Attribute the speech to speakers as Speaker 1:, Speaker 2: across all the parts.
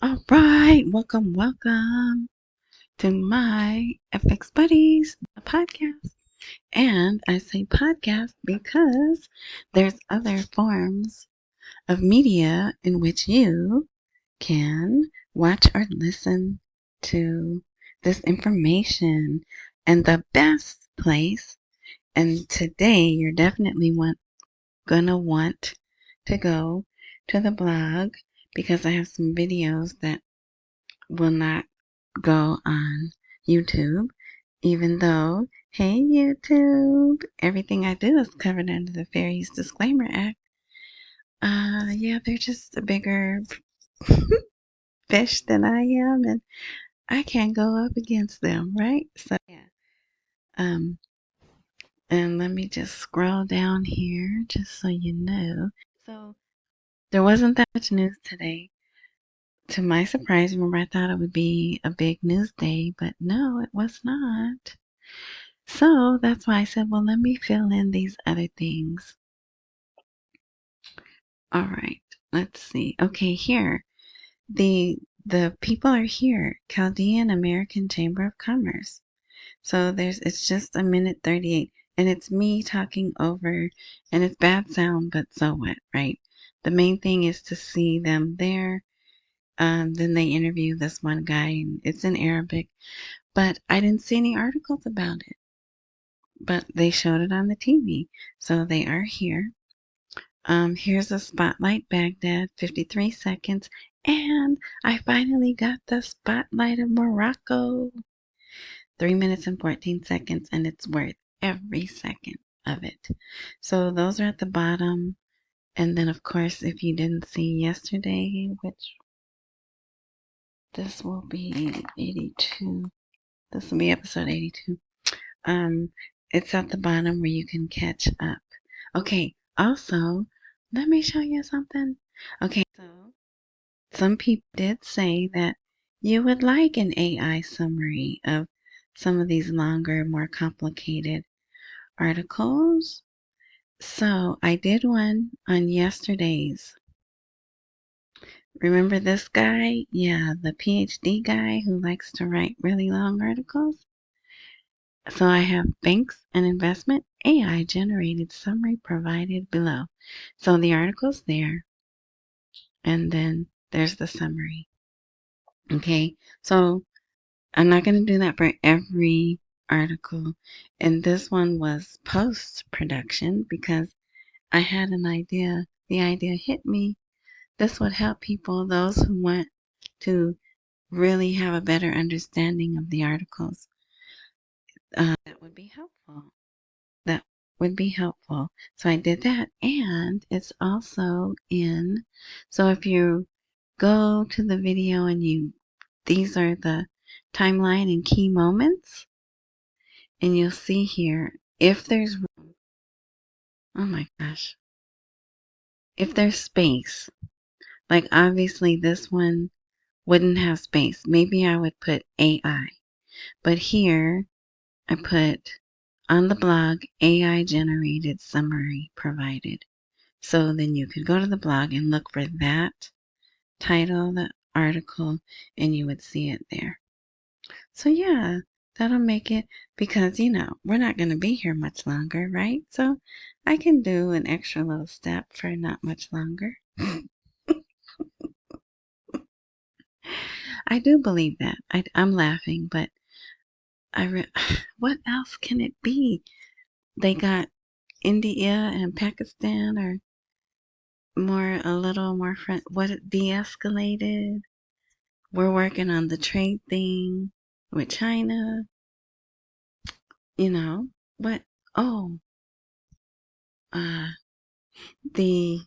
Speaker 1: All right, welcome to my FX Buddies podcast. And I say podcast because there's other forms of media in which you can watch or listen to this information. And the best place, and today you're definitely gonna want to go to the blog because I have some videos that will not go on YouTube, even though, hey YouTube, everything I do is covered under the Fair Use Disclaimer Act. Yeah, they're just a bigger fish than I am, and I can't go up against them, right? So, yeah. Um, and let me just scroll down here just so you know. So, there wasn't that much news today. To my surprise, remember I thought it would be a big news day, but no, it was not. So that's why I said, well, let me fill in these other things. All right, let's see. Okay, here. The people are here. Chaldean American Chamber of Commerce. So it's just a minute 38 and it's me talking over and it's bad sound, but so what, right? The main thing is to see them there. Then they interview this one guy and it's in Arabic, but I didn't see any articles about it. But they showed it on the TV. So they are here. Here's a Spotlight Baghdad, 53 seconds. And I finally got the Spotlight of Morocco. 3 minutes and 14 seconds, and it's worth every second of it. So those are at the bottom. And then, of course, if you didn't see yesterday, which this will be 82. This will be episode 82. Um, it's at the bottom where you can catch up. Okay, also, let me show you something. Okay, so some people did say that you would like an AI summary of some of these longer, more complicated articles. So I did one on yesterday's. Remember this guy? Yeah, the PhD guy who likes to write really long articles. So I have banks and investment AI generated summary provided below. So the article's there, and then there's the summary. Okay, so I'm not going to do that for every article. And this one was post production because I had an idea. The idea hit me. This would help people, those who want to really have a better understanding of the articles. That would be helpful. That would be helpful. So I did that, and it's also in. So if you go to the video and these are the timeline and key moments, and you'll see here if there's room. Oh my gosh. If there's space, like obviously this one wouldn't have space. Maybe I would put AI, but here I put on the blog AI generated summary provided. So then you could go to the blog and look for that title, the article, and you would see it there. So yeah, that'll make it because, we're not going to be here much longer, right? So I can do an extra little step for not much longer. I do believe that. I'm laughing, but what else can it be? They got India and Pakistan are a little more what it de-escalated. We're working on the trade thing with China. You know what? Oh, uh, the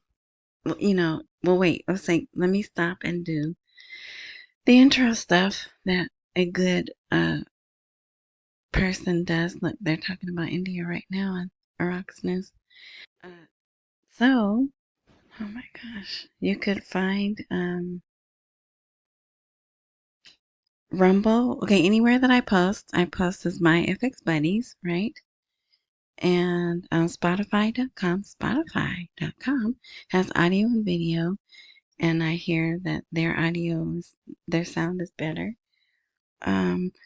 Speaker 1: well, wait. I was saying, let me stop and do the intro stuff that a good person does. Look, they're talking about India right now on Iraq's news. Uh, so, oh my gosh, you could find Rumble. Okay, anywhere that I post as my FX buddies, right? And Spotify.com has audio and video. and I hear that their sound is better.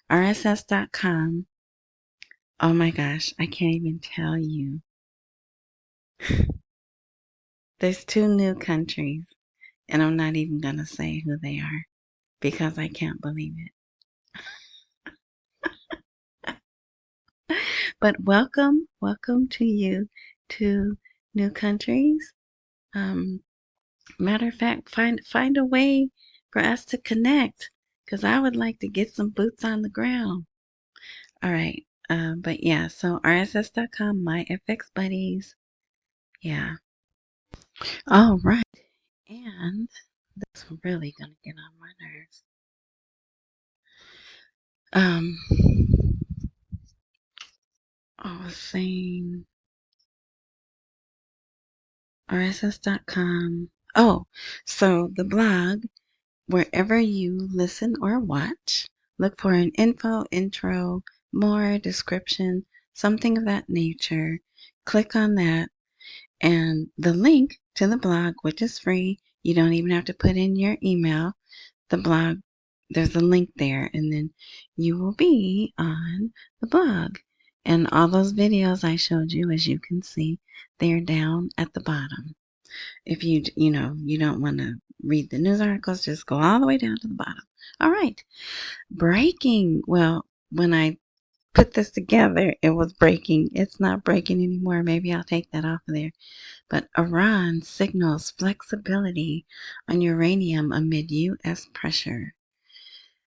Speaker 1: RSS.com. Oh my gosh, I can't even tell you. There's 2 new countries, and I'm not even going to say who they are because I can't believe it. But welcome to you to new countries. Um, Matter of fact, find a way for us to connect because I would like to get some boots on the ground. All right. But yeah, so RSS.com, my FX buddies. Yeah. All right. And that's really gonna get on my nerves. Um, I was saying RSS.com. Oh, so the blog, wherever you listen or watch, look for an info, intro, more, description, something of that nature. Click on that, and the link to the blog, which is free, you don't even have to put in your email. The blog, there's a link there, and then you will be on the blog. And all those videos I showed you, as you can see, they're down at the bottom. If you don't want to read the news articles, just go all the way down to the bottom. All right. Breaking. Well, when I put this together, it was breaking. It's not breaking anymore. Maybe I'll take that off of there. But Iran signals flexibility on uranium amid U.S. pressure.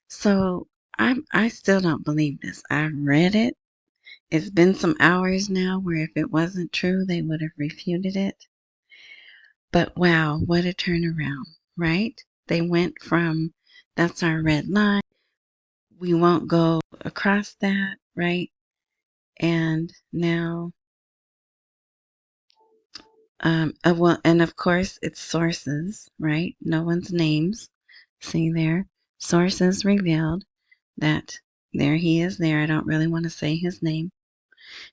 Speaker 1: So I still don't believe this. I read it. It's been some hours now where if it wasn't true, they would have refuted it. But wow, what a turnaround, right? They went from that's our red line. We won't go across that, right? And now, well, and of course, it's sources, right? No one's names. See there? Sources revealed that there he is there. I don't really want to say his name.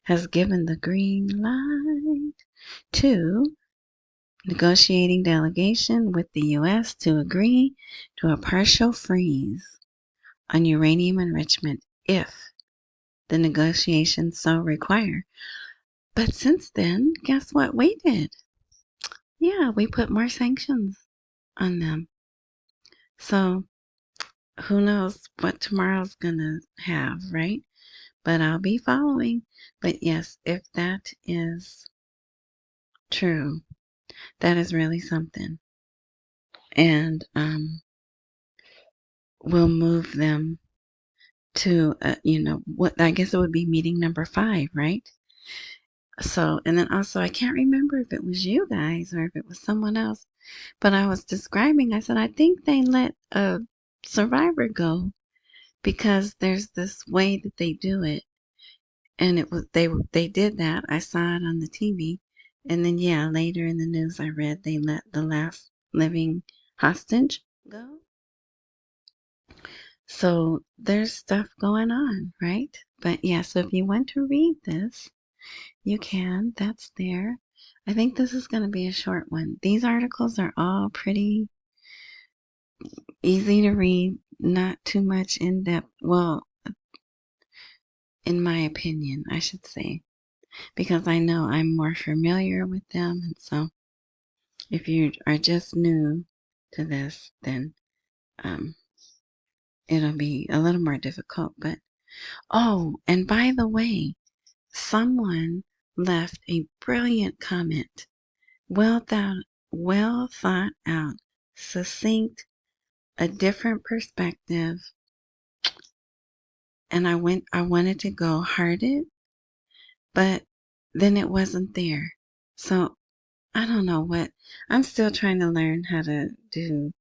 Speaker 1: Has given the green light to negotiating delegation with the U.S. to agree to a partial freeze on uranium enrichment if the negotiations so require. But since then, guess what we did? Yeah, we put more sanctions on them. So who knows what tomorrow's gonna have, right? But I'll be following. But yes, if that is true, that is really something. And we'll move them to, what I guess it would be meeting number 5, right? So, and then also, I can't remember if it was you guys or if it was someone else, but I was describing, I said, I think they let a survivor go because there's this way that they do it. And it was, they did that. I saw it on the TV. And then, yeah, later in the news, I read they let the last living hostage go. So there's stuff going on, right? But yeah, so if you want to read this, you can. That's there. I think this is going to be a short one. These articles are all pretty easy to read, not too much in depth. Well, in my opinion, I should say, because I know I'm more familiar with them. And so if you are just new to this, then um, it'll be a little more difficult. But, oh, and by the way, someone left a brilliant comment. Well thought out, succinct, a different perspective. And I wanted to go hearted, but then it wasn't there. So I don't know what, I'm still trying to learn how to do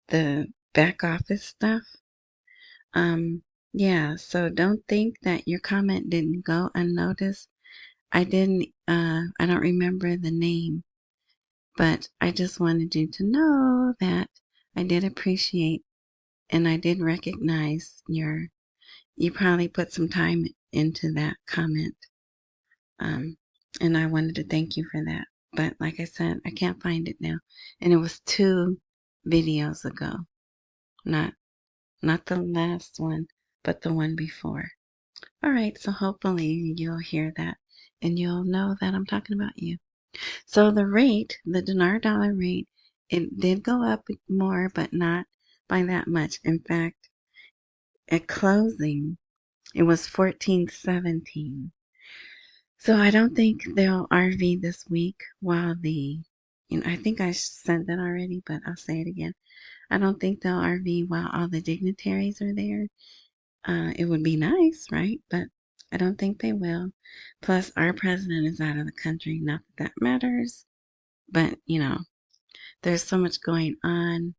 Speaker 1: the back office stuff. Yeah, so don't think that your comment didn't go unnoticed. I didn't, I don't remember the name, but I just wanted you to know that I did appreciate and I did recognize you probably put some time into that comment. And I wanted to thank you for that. But like I said, I can't find it now. And it was two videos ago. Not the last one, but the one before. All right, so hopefully you'll hear that and you'll know that I'm talking about you. So the rate, the dinar dollar rate, it did go up more, but not by that much. In fact, at closing, it was 14.17. So I don't think they'll RV this week while I think I said that already, but I'll say it again. I don't think they'll RV while all the dignitaries are there. It would be nice, right? But I don't think they will. Plus, our president is out of the country. Not that that matters, but there's so much going on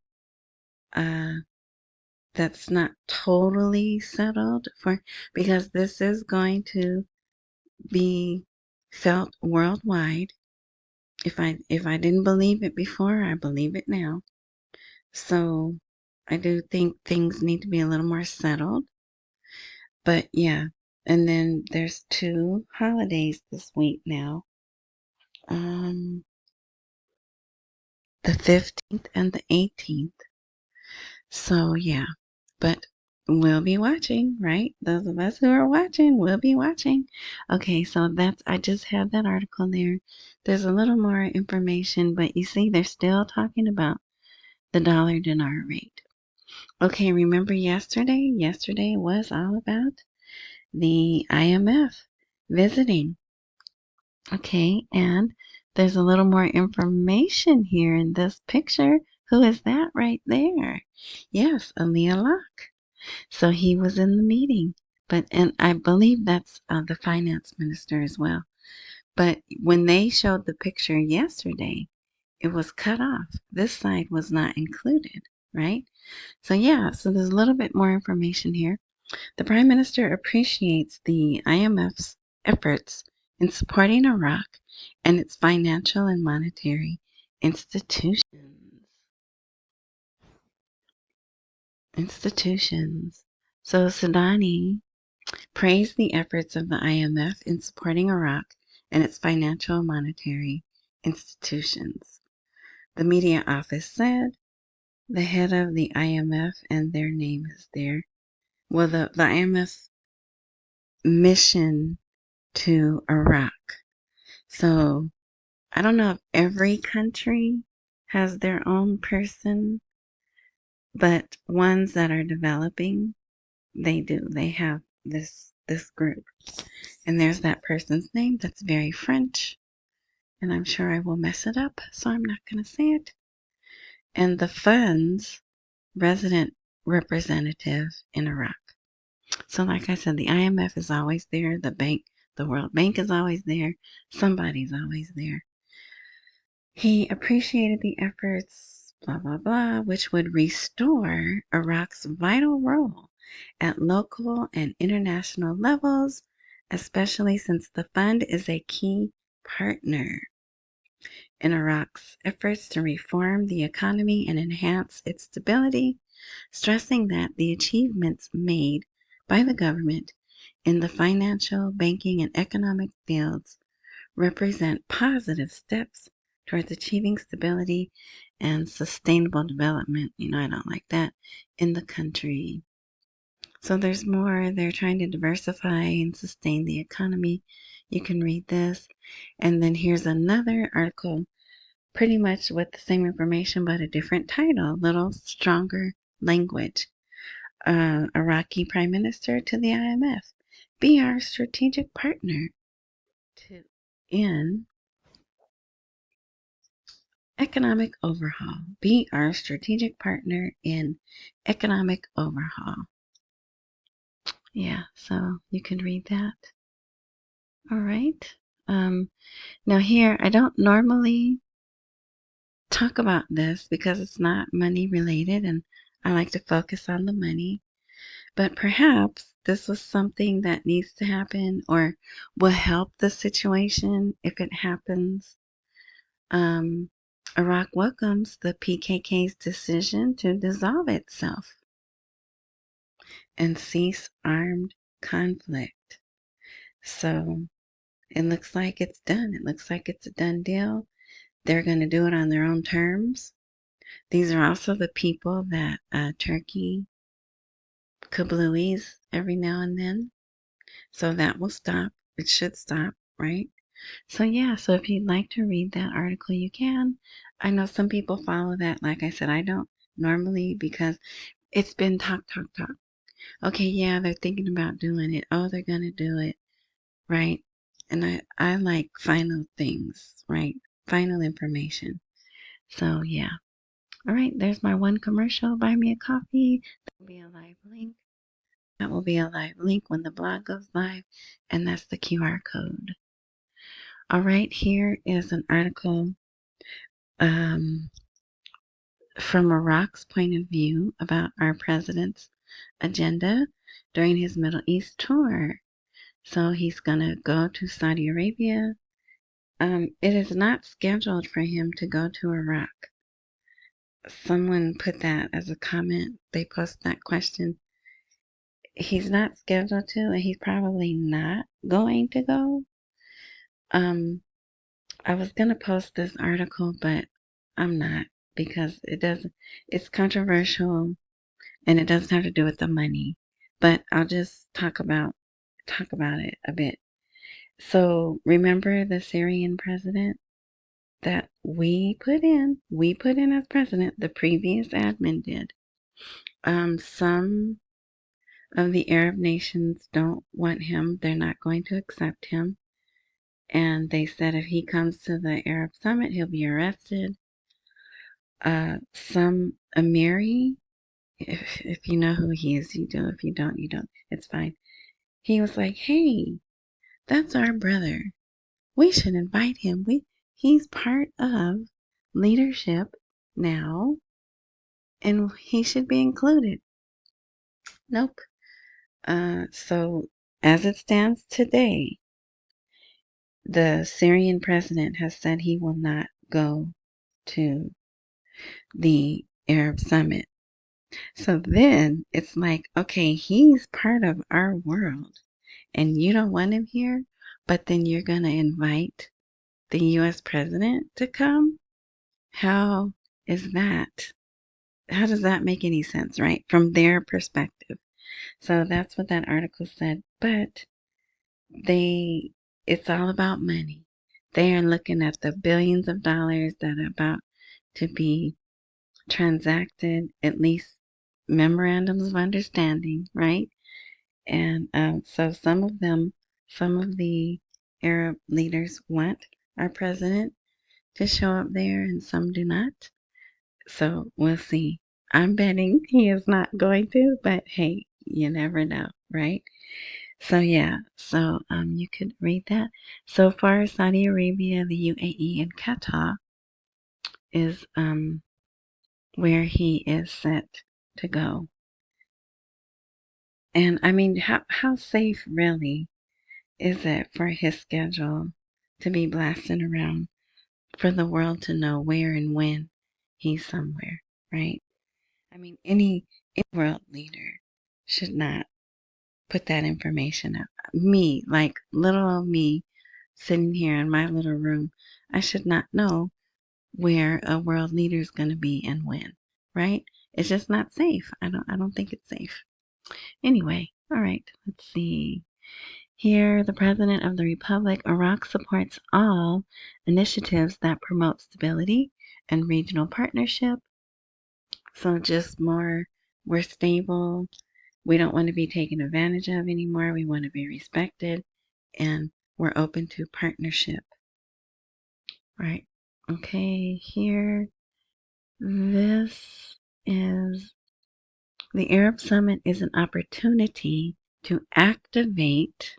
Speaker 1: uh, that's not totally settled because this is going to be felt worldwide. If I didn't believe it before, I believe it now. So I do think things need to be a little more settled. But yeah, and then there's 2 holidays this week now. Um, the 15th and the 18th. So yeah, but we'll be watching, right? Those of us who are watching, will be watching. Okay, so I just had that article there. There's a little more information, but you see, they're still talking about the dollar dinar rate. Okay, remember yesterday? Yesterday was all about the IMF visiting. Okay, and there's a little more information here in this picture. Who is that right there? Yes, Aliyah Locke. So he was in the meeting, and I believe that's the finance minister as well. But when they showed the picture yesterday, it was cut off. This side was not included, right? So yeah, so there's a little bit more information here. The Prime Minister appreciates the IMF's efforts in supporting Iraq and its financial and monetary institutions. So Sudani praised the efforts of the IMF in supporting Iraq and its financial and monetary institutions. The media office said the head of the IMF, and their name is there. Well, the IMF mission to Iraq. So I don't know if every country has their own person, but ones that are developing, they do. They have this group. And there's that person's name that's very French. And I'm sure I will mess it up, so I'm not going to say it. And the fund's resident representative in Iraq. So like I said, the IMF is always there. The World Bank is always there. Somebody's always there. He appreciated the efforts, blah, blah, blah, which would restore Iraq's vital role at local and international levels, especially since the fund is a key partner in Iraq's efforts to reform the economy and enhance its stability, stressing that the achievements made by the government in the financial, banking, and economic fields represent positive steps towards achieving stability and sustainable development. I don't like that in the country. So there's more. They're trying to diversify and sustain the economy. You can read this. And then here's another article, pretty much with the same information, but a different title, a little stronger language. Iraqi Prime Minister to the IMF. Be our strategic partner in economic overhaul. Be our strategic partner in economic overhaul. Yeah, so you can read that. All right. Now here, I don't normally talk about this because it's not money related and I like to focus on the money. But perhaps this was something that needs to happen or will help the situation if it happens. Iraq welcomes the PKK's decision to dissolve itself and cease armed conflict. So it looks like it's done. It looks like it's a done deal. They're going to do it on their own terms. These are also the people that Turkey kablooies every now and then. So that will stop. It should stop, right? So yeah, so if you'd like to read that article, you can. I know some people follow that. Like I said, I don't normally because it's been talk, talk, talk. Okay, yeah, they're thinking about doing it. Oh, they're gonna do it, right? And I like final things, right? Final information. So yeah. All right, there's my one commercial. Buy me a coffee. That will be a live link. That will be a live link when the blog goes live, and that's the QR code. All right, here is an article um, from Iraq's point of view about our president's agenda during his Middle East tour. So he's going to go to Saudi Arabia. It is not scheduled for him to go to Iraq. Someone put that as a comment. They posted that question. He's not scheduled to, and he's probably not going to go. I was gonna post this article, but I'm not because it's controversial and it doesn't have to do with the money. But I'll just talk about it a bit. So remember the Syrian president that we put in as president, the previous admin did. Some of the Arab nations don't want him. They're not going to accept him. And they said if he comes to the Arab summit, he'll be arrested. Some Amiri, if you know who he is, you do. If you don't, you don't. It's fine. He was like, "Hey, that's our brother. We should invite him. He's part of leadership now, and he should be included." Nope. So as it stands today, the Syrian president has said he will not go to the Arab summit. So then it's like, okay, he's part of our world and you don't want him here, but then you're going to invite the US president to come? How is that? How does that make any sense, right? From their perspective. So that's what that article said. But it's all about money. They are looking at the billions of dollars that are about to be transacted, at least memorandums of understanding, right? And so some of the Arab leaders want our president to show up there, and some do not. So we'll see. I'm betting he is not going to, but hey, you never know, right? So yeah, so you could read that. So far, Saudi Arabia, the UAE, and Qatar is where he is set to go. And I mean, how safe really is it for his schedule to be blasting around for the world to know where and when he's somewhere, right? I mean, any world leader should not put that information out. Me, like little old me, sitting here in my little room, I should not know where a world leader is going to be and when, right? It's just not safe. I don't think it's safe. Anyway, all right, let's see. Here, the President of the Republic, Iraq supports all initiatives that promote stability and regional partnership. So just more, we're stable. We don't want to be taken advantage of anymore. We want to be respected, and we're open to partnership. Right. Okay, here, this is the Arab Summit is an opportunity to activate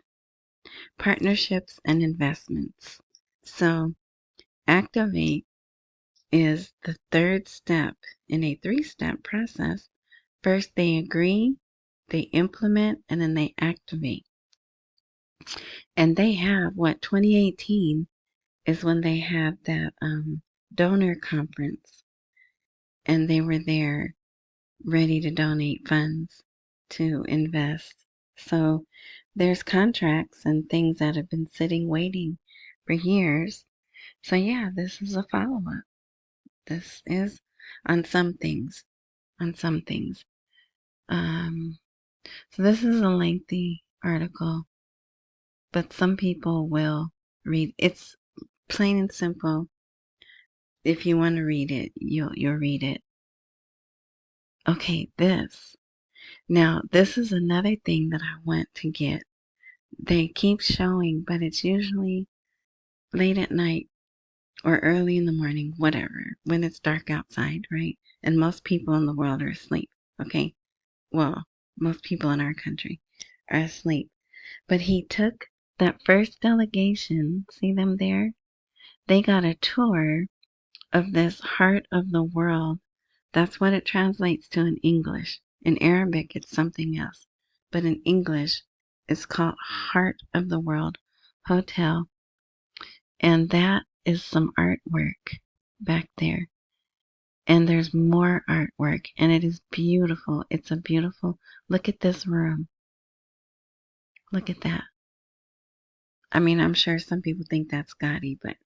Speaker 1: partnerships and investments. So, activate is the third step in a three-step process. First, they agree, they implement, and then they activate. And they have 2018 is when they had that donor conference, and they were there ready to donate funds to invest. So there's contracts and things that have been sitting waiting for years. So yeah, this is a follow-up. This is on some things. On some things. So this is a lengthy article, but some people will read. It's plain and simple. If you want to read it, you'll read it. Okay, this. Now, this is another thing that I want to get. They keep showing, but it's usually late at night or early in the morning, whatever, when it's dark outside, right? And most people in the world are asleep, okay? Well, most people in our country are asleep. But he took that first delegation, see them there? They got a tour of this heart of the world. That's what it translates to in English. In Arabic, it's something else. But in English, it's called Heart of the World Hotel. And that is some artwork back there. And there's more artwork. And it is beautiful. It's a beautiful, look at this room. Look at that. I mean, I'm sure some people think that's gaudy, but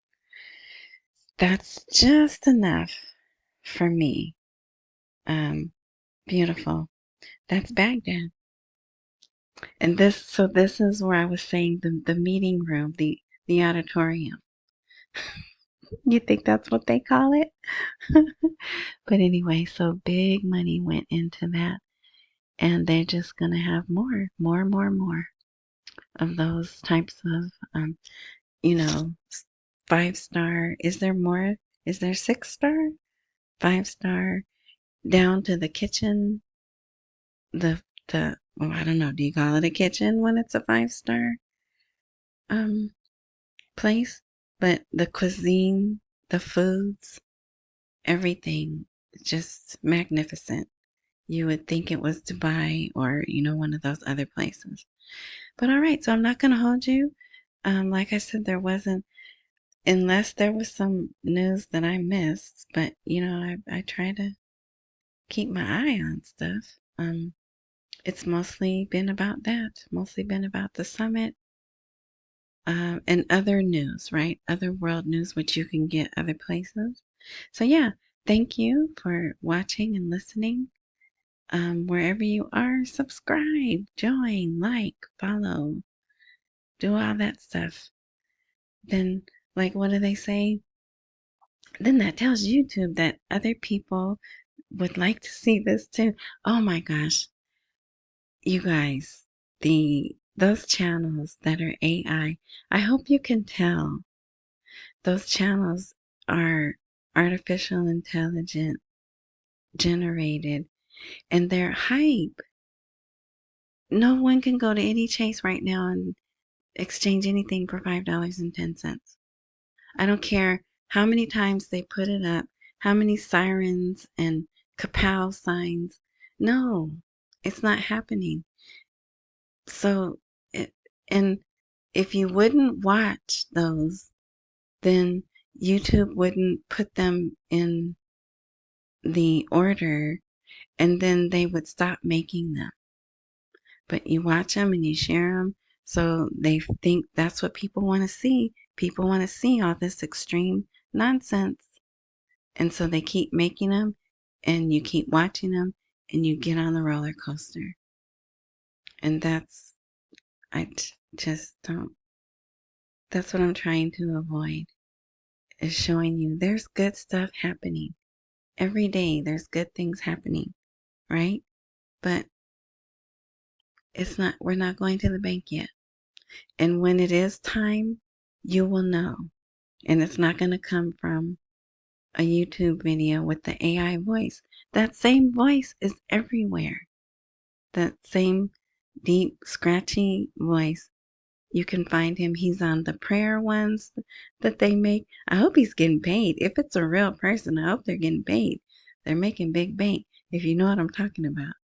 Speaker 1: that's just enough for me. Beautiful. That's Baghdad. And this is where I was saying the meeting room, the auditorium. You think that's what they call it? But anyway, so big money went into that. And they're just going to have more of those types of, you know, 5-star. Is there more? Is there 6-star? 5-star down to the kitchen. Well, I don't know. Do you call it a kitchen when it's a 5-star place? But the cuisine, the foods, everything, just magnificent. You would think it was Dubai or, one of those other places. But all right, so I'm not going to hold you. Like I said, there wasn't, unless there was some news that I missed. But, I try to keep my eye on stuff. It's mostly been about that, mostly been about the summit and other news, right? Other world news, which you can get other places. So, yeah, thank you for watching and listening. Wherever you are, subscribe, join, like, follow, do all that stuff. Then, like, what do they say? Then that tells YouTube that other people would like to see this too. Oh my gosh. You guys, those channels that are AI, I hope you can tell those channels are artificial intelligence generated and they're hype. No one can go to any Chase right now and exchange anything for $5.10. I don't care how many times they put it up, how many sirens and kapow signs. No, it's not happening. So, and if you wouldn't watch those, then YouTube wouldn't put them in the order and then they would stop making them. But you watch them and you share them, so they think that's what people want to see. People want to see all this extreme nonsense. And so they keep making them and you keep watching them and you get on the roller coaster. And just don't, that's what I'm trying to avoid, is showing you there's good stuff happening. Every day there's good things happening, right? But we're not going to the bank yet. And when it is time, you will know. And it's not going to come from a YouTube video with the AI voice. That same voice is everywhere. That same deep, scratchy voice. You can find him. He's on the prayer ones that they make. I hope he's getting paid. If it's a real person, I hope they're getting paid. They're making big bank, if you know what I'm talking about.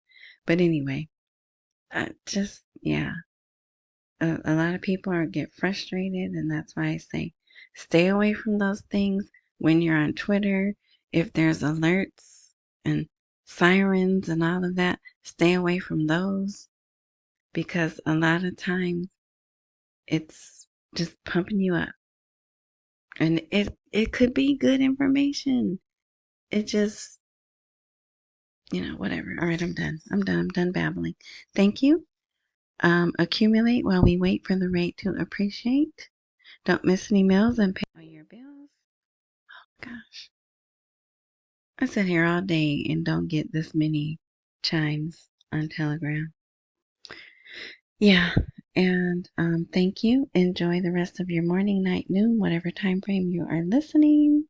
Speaker 1: But anyway, yeah. A lot of people get frustrated, and that's why I say stay away from those things when you're on Twitter. If there's alerts and sirens and all of that, stay away from those, because a lot of times it's just pumping you up. And it could be good information. It just whatever. All right, I'm done. I'm done babbling. Thank you. Accumulate while we wait for the rate to appreciate. Don't miss any meals and pay all your bills. Gosh, I sit here all day and don't get this many chimes on Telegram. Yeah, and thank you. Enjoy the rest of your morning, night, noon, whatever time frame you are listening.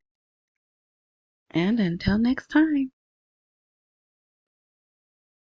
Speaker 1: And until next time.